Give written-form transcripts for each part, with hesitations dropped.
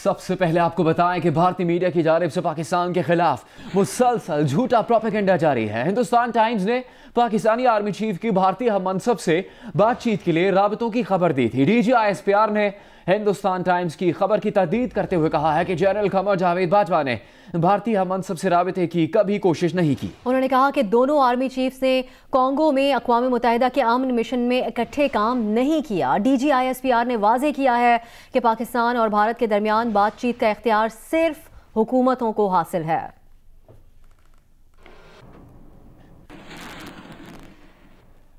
सबसे पहले आपको बताएं कि भारतीय मीडिया की जानिब से पाकिस्तान के खिलाफ मुसलसल झूठा प्रोपेगेंडा जारी है। हिंदुस्तान टाइम्स ने पाकिस्तानी आर्मी चीफ की भारतीय हम मनसब से बातचीत के लिए राबतों की खबर दी थी। DGISPR ने हिंदुस्तान टाइम्स की खबर की तस्दीद करते हुए कहा है कि जनरल कमर जावेद बाजवा ने भारतीय हम मनसब से राबते की कभी कोशिश नहीं की। उन्होंने कहा कि दोनों आर्मी चीफ्स ने कॉन्गो में अक़वाम मुत्तहिदा के अमन मिशन में इकट्ठे काम नहीं किया। DGISPR ने वाज़ेह किया है कि पाकिस्तान और भारत के दरमियान बातचीत का इख्तियार सिर्फ हुकूमतों को हासिल है।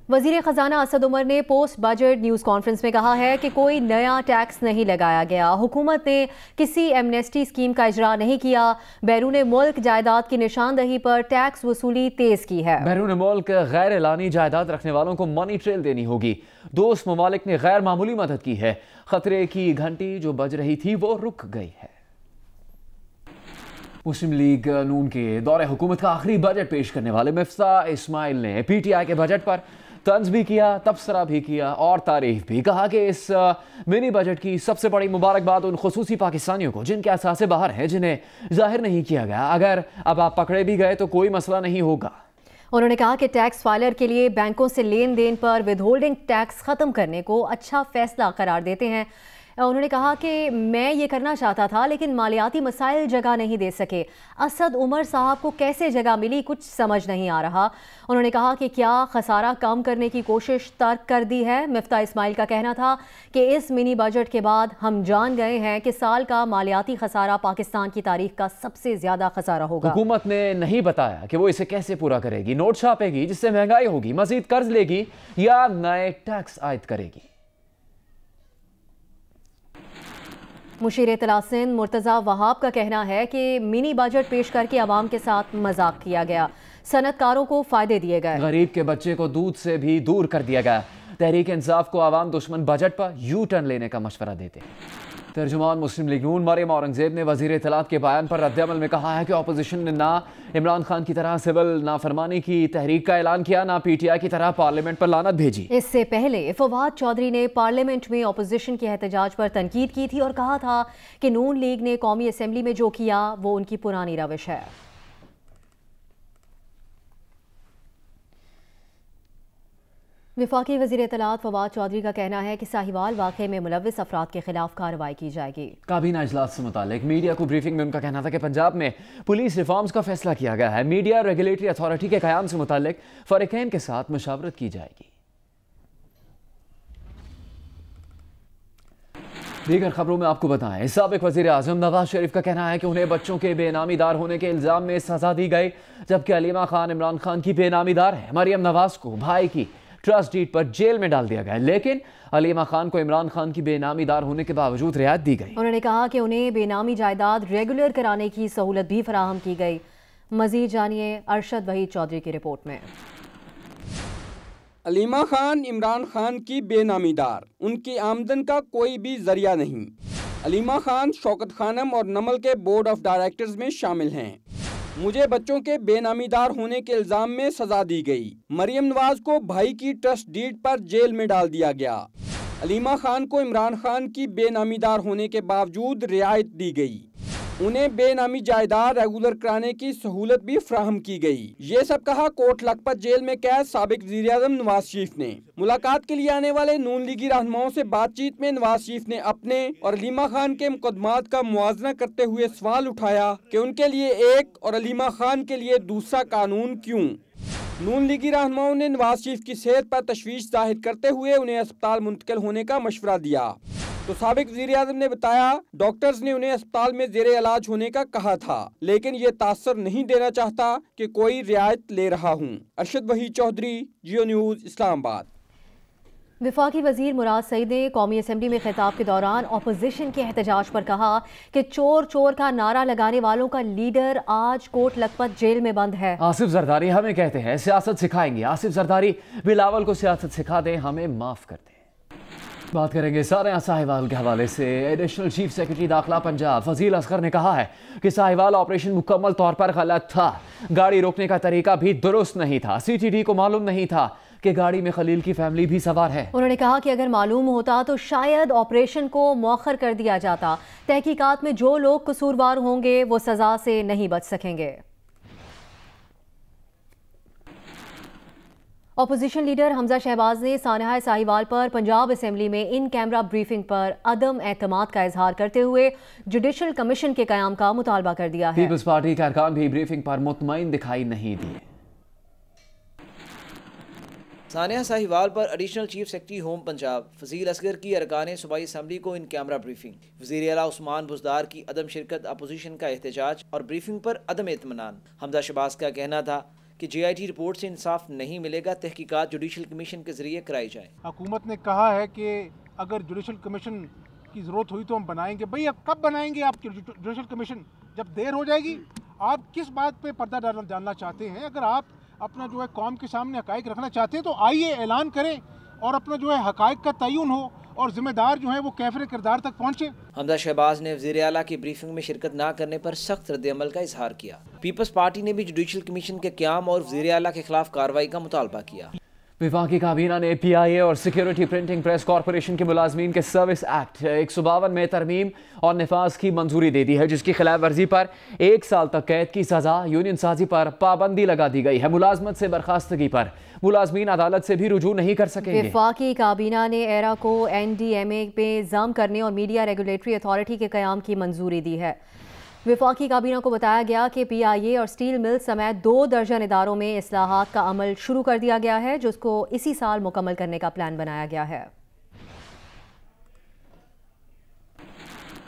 वज़ीर ख़जाना असद उमर ने पोस्ट बजट न्यूज़ कॉन्फ्रेंस में कहा है कि कोई नया टैक्स नहीं लगाया गया। हुकूमत ने किसी एमनेस्टी स्कीम का इजरा नहीं किया। बैरून मुल्क जायदाद की निशानदही पर टैक्स वसूली तेज की है। बैरून मुल्क गैर एलानी जायदाद रखने वालों को मनी ट्रेल देनी होगी। दोस्त ममालिक ने गैर मामूली मदद की है। खतरे की घंटी जो बज रही थी वो रुक गई है। मुस्लिम लीग नून के दौरे हुकूमत का आखिरी बजट पेश करने वाले मिफ्ता इस्माइल ने PTI के बजट पर तंज भी किया, तबसरा भी किया और तारीफ भी। कहा कि इस मिनी बजट की सबसे बड़ी मुबारकबाद उन खुसूसी पाकिस्तानियों को जिनके असासे बाहर हैं, जिन्हें जाहिर नहीं किया गया। अगर अब आप पकड़े भी गए तो कोई मसला नहीं होगा। उन्होंने कहा कि टैक्स फाइलर के लिए बैंकों से लेन देन पर विदहोल्डिंग टैक्स खत्म करने को अच्छा फैसला करार देते हैं। उन्होंने कहा कि मैं ये करना चाहता था लेकिन मालियाती मसाइल जगह नहीं दे सके। असद उमर साहब को कैसे जगह मिली कुछ समझ नहीं आ रहा। उन्होंने कहा कि क्या खसारा कम करने की कोशिश तर्क कर दी है। मिफ्ता इस्माइल का कहना था कि इस मिनी बजट के बाद हम जान गए हैं कि साल का मालियाती खसारा पाकिस्तान की तारीख का सबसे ज्यादा खसारा होगा। हुकूमत ने नहीं बताया कि वो इसे कैसे पूरा करेगी। नोट छापेगी जिससे महंगाई होगी, मजीद कर्ज लेगी या नए टैक्स आयद करेगी। मुशीर इत्तला सिंध मुर्तज़ा वहाब का कहना है कि मिनी बजट पेश करके आवाम के साथ मजाक किया गया। सनतकारों को फायदे दिए गए। गरीब के बच्चे को दूध से भी दूर कर दिया गया। तहरीक इंसाफ को आवाम दुश्मन बजट पर यू टर्न लेने का मशवरा देते हैं। तर्जुमान मुस्लिम लीग नून मरियम औरंगजेब ने वजीर इत्तलात के बयान पर रद्द-ए-अमल में कहा है कि अपोजिशन ने ना इमरान खान की तरह सिविल नाफरमानी की तहरीक का ऐलान किया, ना PTI की तरह पार्लियामेंट पर लानत भेजी। इससे पहले फवाद चौधरी ने पार्लियामेंट में अपोजिशन के एहतजाज पर तनकीद की थी और कहा था कि नून लीग ने कौमी असम्बली में जो किया वो उनकी पुरानी रविश है। वफाकी वज़ीर इत्तलात फवाद चौधरी का कहना है कि साहिवाल वाक़े में मुलव्विस अफराद के खिलाफ कार्रवाई की जाएगी। काबीना इजलास से मुतालिक मीडिया को ब्रीफिंग में उनका कहना था कि पंजाब में पुलिस रिफॉर्म्स का फैसला किया गया है। मीडिया रेगुलेटरी अथॉरिटी के क़याम से मुतालिक फ़रीक़ैन के साथ मशावरत की जाएगी। दीगर खबरों में आपको बताएं, साबिक़ वज़ीर आज़म नवाज शरीफ का कहना है कि उन्हें बच्चों के बेनामीदार होने के इल्ज़ाम में सज़ा दी गई, जबकि अलीमा खान इमरान खान की बेनामीदार है। मरियम नवाज को भाई की ट्रस्ट डीड पर जेल में डाल दिया गया, लेकिन अलीमा खान को इमरान खान की बेनामीदार होने के बावजूद रियायत दी गई। उन्होंने कहा कि उन्हें बेनामी जायदाद रेगुलर कराने की सहूलत भी फराहम की गई। मजीद जानिए अरशद वहीद चौधरी की रिपोर्ट में। अलीमा खान इमरान खान की बेनामीदार, उनकी आमदन का कोई भी जरिया नहीं। अलीमा खान शौकत खानम और नमल के बोर्ड ऑफ डायरेक्टर्स में शामिल हैं। मुझे बच्चों के बेनामीदार होने के इल्जाम में सजा दी गई। मरियम नवाज को भाई की ट्रस्ट डीड पर जेल में डाल दिया गया। अलीमा खान को इमरान खान की बेनामीदार होने के बावजूद रियायत दी गई। उन्हें बेनामी जायदाद रेगुलर कराने की सहूलत भी फ्राहम की गई। ये सब कहा कोट लखपत जेल में कैद साबिक वज़ीर-ए-आज़म नवाज शरीफ ने। मुलाकात के लिए आने वाले नून लीगी रहनुमाओं से बातचीत में नवाज शरीफ ने अपने और अलीमा खान के मुकदमात का मुआवजा करते हुए सवाल उठाया कि उनके लिए एक और अलीमा खान के लिए दूसरा कानून क्यों। नून लीगी रहनुमाओं ने नवाज शरीफ की सेहत पर तशवीश जाहिर करते हुए उन्हें अस्पताल मुंतकिल होने का मशवरा दिया, तो साबिक वज़ीर-ए-आज़म ने बताया डॉक्टर्स ने उन्हें अस्पताल में ज़ेरे इलाज होने का कहा था, लेकिन ये तासर नहीं देना चाहता कि कोई रियायत ले रहा हूँ। अरशद वहीद चौधरी, जियो न्यूज़, इस्लामाबाद। वफाकी वजीर मुराद सईद ने कौमी असम्बली में खिताब के दौरान अपोजिशन के एहतजाज पर कहा कि चोर चोर का नारा लगाने वालों का लीडर आज कोट लखपत जेल में बंद है। आसिफ जरदारी हमें कहते हैं सियासत सिखाएंगे। आसिफ जरदारी बिलावल को सियासत सिखा दें, हमें माफ कर दें। बात करेंगे सानिया साहिवाल के हवाले से। एडिशनल चीफ सेक्रेटरी दाखिला पंजाब फजील असगर ने कहा है कि साहिवाल ऑपरेशन मुकम्मल तौर पर गलत था। गाड़ी रोकने का तरीका भी दुरुस्त नहीं था। सीटीडी को मालूम नहीं था कि गाड़ी में खलील की फैमिली भी सवार है। उन्होंने कहा कि अगर मालूम होता तो शायद ऑपरेशन को मौखर कर दिया जाता। तहकीकात में जो लोग कसूरवार होंगे वो सजा से नहीं बच सकेंगे। अपोजिशन लीडर हमजा शहबाज ने सानिया साहिवाल पर पंजाब असेंबली में इन कैमरा ब्रीफिंग पर अदम एतमाद का इजहार करते हुए जुडिशल कमीशन के कयाम का मुतालबा कर दिया है। पीपल्स पार्टी के अरकान भी ब्रीफिंग पर मुतमईन दिखाई नहीं दिए। सानिया साहिवाल पर additional chief secretary home Punjab Fazeel Asghar की अरकान सूबाई असम्बली को इन कैमरा ब्रीफिंग, वज़ीर आला उस्मान बुज़दार की अदम शिरकत, अपोजिशन का एहतजाज और ब्रीफिंग पर अदम इत्मीनान। हमजा शहबाज का कहना था कि JIT रिपोर्ट से इंसाफ नहीं मिलेगा, तहकीकात जुडिशल कमीशन के जरिए कराई जाए। हुकूमत ने कहा है कि अगर जुडिशल कमीशन की ज़रूरत हुई तो हम बनाएंगे। भाई अब कब बनाएंगे आप जुडिशल कमीशन? जब देर हो जाएगी। आप किस बात पे पर्दा डालना चाहते हैं? अगर आप अपना जो है कौम के सामने हकाइक रखना चाहते हैं तो आइए ऐलान करें और अपना जो है हकाइक का तयन हो और जिम्मेदार जो है वो कैफरे किरदार तक पहुँचे। हमजा शहबाज ने वज़ीर आला की ब्रीफिंग में शिरकत न करने पर सख्त रद्द-ए-अमल का इजहार किया। पीपल्स पार्टी ने भी जुडिशल कमीशन के क़याम और वज़ीर आला के खिलाफ कार्रवाई का मुतालबा किया। वफाकी काबीना ने PIA और सिक्योरिटी प्रिंटिंग प्रेस कॉरपोरेशन के मुलाजमीन के सर्विस एक्ट 152 में तरमीम और नफाज की मंजूरी दे दी है, जिसकी खिलाफ वर्जी पर 1 साल तक कैद की सजा, यूनियन साजी पर पाबंदी लगा दी गई है। मुलाजमत से बर्खास्तगी पर मुलाजमीन अदालत से भी रुजू नहीं कर सकेंगे। वफाकी काबीना ने एरा को NDMA पे जाम करने और मीडिया रेगुलेटरी अथॉरिटी के क़याम की मंजूरी दी है। वफाकी काबीना को बताया गया कि PIA और स्टील मिल समेत 2 दर्जन इदारों में इस्लाहात का अमल शुरू कर दिया गया है, जिसको इसी साल मुकम्मल करने का प्लान बनाया गया है।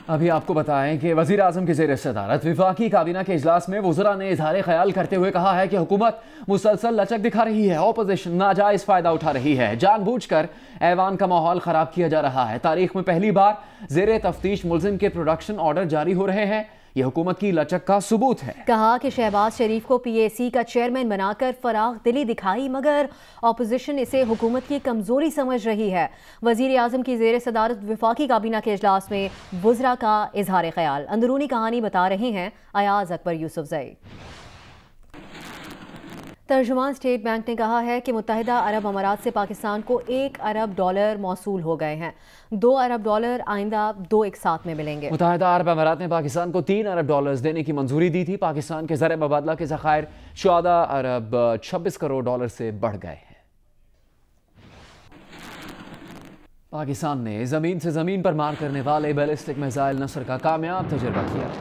अभी आपको बताएं कि वज़ीर आज़म की ज़ेर सदारत वफाकी काबीना के इजलास में वज़रा ने इजहार ख्याल करते हुए कहा है कि हुकूमत मुसलसल लचक दिखा रही है, ऑपोजिशन नाजायज़ फ़ायदा उठा रही है, जानबूझकर ऐवान का माहौल ख़राब किया जा रहा है। तारीख में पहली बार ज़ेर तफ्तीश मुलजिम के प्रोडक्शन ऑर्डर जारी हो रहे हैं। यह हुकूमत की लचक का सबूत है। कहा कि शहबाज शरीफ को PAC का चेयरमैन बनाकर फराग दिली दिखाई, मगर ऑपोजिशन इसे हुकूमत की कमजोरी समझ रही है। वजीर आजम की ज़ेर सदारत वफाकी काबीना के इजलास में वज़रा का इजहार ख्याल। अंदरूनी कहानी बता रहे हैं अयाज अकबर यूसुफजई। तर्जुमान स्टेट बैंक ने कहा है कि मुत्तहिदा अरब अमारात से पाकिस्तान को $1 अरब मौसूल हो गए हैं। $2 अरब आइंदा 2 एक साथ में मिलेंगे। मुत्तहिदा अरब अमारात ने पाकिस्तान को $3 अरब देने की मंजूरी दी थी। पाकिस्तान के ज़र मुबादला के ज़खायर $14 अरब 26 करोड़ से बढ़ गए हैं। पाकिस्तान ने जमीन से जमीन पर मार करने वाले बैलिस्टिक मिसाइल नसर का कामयाब तजुर्बा किया।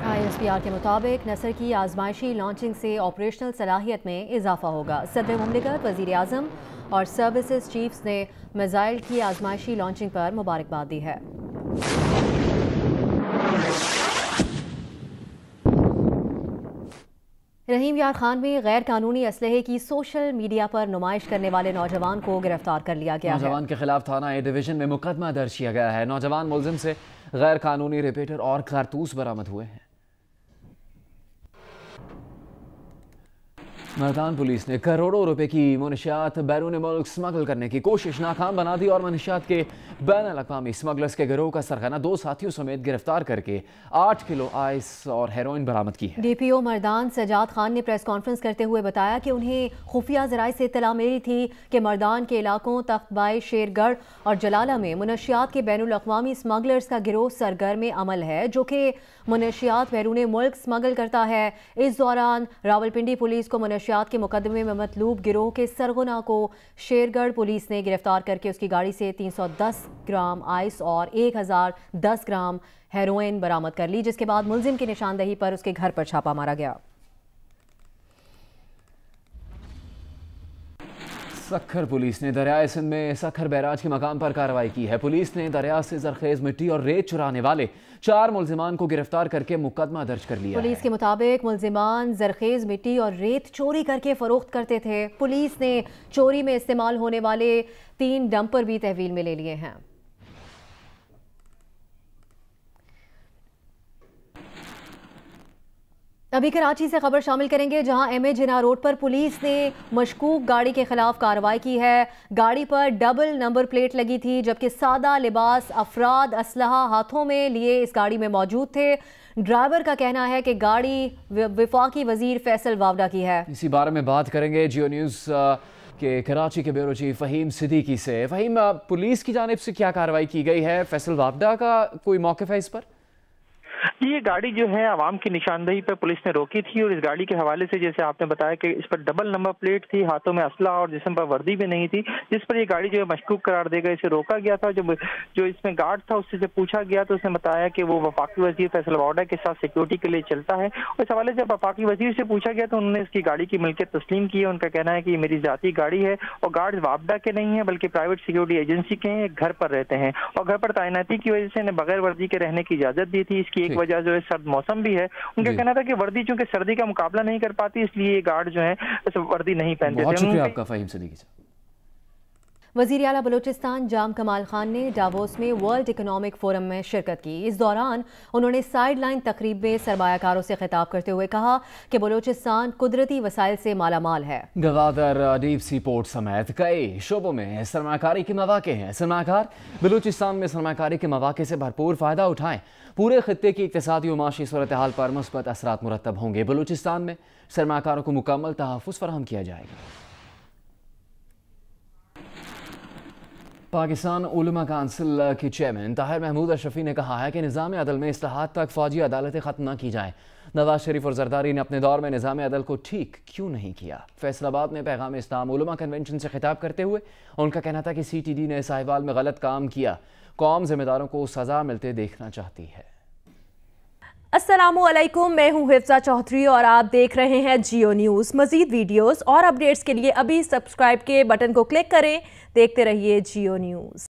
ISPR के मुताबिक नसर की आजमाइशी लॉन्चिंग से ऑपरेशनल सलाहियत में इजाफा होगा। सदर मुमलिकत, वज़ीर आज़म और सर्विसेज चीफ्स ने मिसाइल की आजमाइशी लॉन्चिंग पर मुबारकबाद दी है। रहीम यार खान में गैर कानूनी असलहे की सोशल मीडिया पर नुमाइश करने वाले नौजवान को गिरफ्तार कर लिया गया है। नौजवान के खिलाफ थाना A डिवीजन में मुकदमा दर्ज किया गया है। नौजवान मुलजिम से गैर कानूनी रिपीटर और कारतूस बरामद हुए हैं। मर्दान पुलिस ने करोड़ों रुपए की मुनशियात बैरून मुल्क स्मगल करने की कोशिश नाकाम बना दी और मुनशियात के बैन अल-अक़वामी स्मगलर्स के गिरोह का सरगना 2 साथियों समेत गिरफ्तार करके 8 किलो आइस और हेरोइन बरामद की है। DPO मर्दान सजाद खान ने प्रेस कॉन्फ्रेंस करते हुए बताया कि उन्हें खुफिया ज़राए से इत्तला मिली थी कि मर्दान के इलाकों तख्तबाई, शेरगढ़ और जलाला में मुनशियात के बैनुल अक़वामी स्मगलर्स का गिरोह सरगर्म अमल है, जो कि मुनशियात बैरून मुल्क स्मगल करता है। इस दौरान रावलपिंडी पुलिस को मुनशियात के मुकदमे में मतलूब गिरोह के सरगना को शेरगढ़ पुलिस ने गिरफ्तार करके उसकी गाड़ी से 310 ग्राम आइस और 1010 ग्राम हेरोइन बरामद कर ली, जिसके बाद मुलजिम की निशानदही पर उसके घर पर छापा मारा गया। सखर पुलिस ने दरियाए सिंध में सखर बैराज के मकाम पर कार्रवाई की है। पुलिस ने दरिया से जरखेज मिट्टी और रेत चुराने वाले 4 मुलजिमान को गिरफ्तार करके मुकदमा दर्ज कर लिया। पुलिस के मुताबिक मुलजिमान जरखेज मिट्टी और रेत चोरी करके फरोख्त करते थे। पुलिस ने चोरी में इस्तेमाल होने वाले 3 डंपर भी तहवील में ले लिए हैं। अभी कराची से खबर शामिल करेंगे, जहां एमए जिन्ना रोड पर पुलिस ने मशकूक गाड़ी के खिलाफ कार्रवाई की है। गाड़ी पर डबल नंबर प्लेट लगी थी, जबकि सादा लिबास अफराद असलहा हाथों में लिए इस गाड़ी में मौजूद थे। ड्राइवर का कहना है कि गाड़ी वफाकी वजीर फैसल वावडा की है। इसी बारे में बात करेंगे जियो न्यूज़ के कराची के ब्यूरो चीफ फ़हीम सिद्दीकी से। फ़हीम, पुलिस की जानिब से क्या कार्रवाई की गई है? फैसल वावडा का कोई मौक़िफ़ है इस पर? ये गाड़ी जो है आवाम की निशानदेही पर पुलिस ने रोकी थी और इस गाड़ी के हवाले से जैसे आपने बताया कि इस पर डबल नंबर प्लेट थी, हाथों में असला और जिस्म पर वर्दी भी नहीं थी, जिस पर ये गाड़ी जो है मशकूक करार देकर इसे रोका गया था। जो इसमें गार्ड था उससे जब पूछा गया तो उसने बताया कि वो वफाकी वजीर फैसल वावडा के साथ सिक्योरिटी के लिए चलता है। और इस हवाले से वफाकी वजीर से पूछा गया तो उन्होंने इसकी गाड़ी की मिल्कियत तस्लीम की है। उनका कहना है कि ये मेरी जाती गाड़ी है और गार्ड वावडा के नहीं है बल्कि प्राइवेट सिक्योरिटी एजेंसी के हैं, घर पर रहते हैं और घर पर तैनाती की वजह से इन्हें बगैर वर्दी के रहने की इजाजत दी थी। इसकी एक वजह जो है सर्द मौसम भी है। उनका कहना था कि वर्दी चूंकि सर्दी का मुकाबला नहीं कर पाती इसलिए ये गार्ड जो है वर्दी नहीं पहनते। बहुत शुक्रिया आपका फ़हीम सिद्दीकी साहब। वज़ीर आला बलूचिस्तान जाम कमाल खान ने डावोस में वर्ल्ड इकोनॉमिक फोरम में शिरकत की। इस दौरान उन्होंने साइड लाइन तकरीब में सरमायाकारों से खिताब करते हुए कहा कि बलूचिस्तान कुदरती वसाइल से मालामाल है। गवादर, डीप सी पोर्ट समेत कई शोबों में सरमाकारी के मौके हैं। सरमाकार बलूचिस्तान में सरमाकारी के मौके से भरपूर फ़ायदा उठाएं। पूरे खत्ते की इक़्तिसादी और माशी सूरत हाल पर मुस्बत असरात मुरतब होंगे। बलूचिस्तान में सरमाकारों को मुकम्मल तहफ़्फ़ुज़ फराहम किया जाएगा। पाकिस्तान उलमा काउंसिल के चेयरमैन ताहिर महमूद अशरफी ने कहा है कि निज़ाम अदल में इस्लाहात तक फ़ौजी अदालतें ख़त्म न की जाएँ। नवाज शरीफ और जरदारी ने अपने दौर में निज़ाम अदल को ठीक क्यों नहीं किया? फैसलाबाद में पैगाम इस्लाम उलमा कन्वेंशन से खिताब करते हुए उनका कहना था कि CTD ने साहिवाल में गलत काम किया। कौम जिम्मेदारों को सज़ा मिलते देखना चाहती है। अस्सलामुअलैकुम, मैं हूं हिफ्जा चौधरी और आप देख रहे हैं जियो न्यूज़। मज़ीद वीडियोस और अपडेट्स के लिए अभी सब्सक्राइब के बटन को क्लिक करें। देखते रहिए जियो न्यूज़।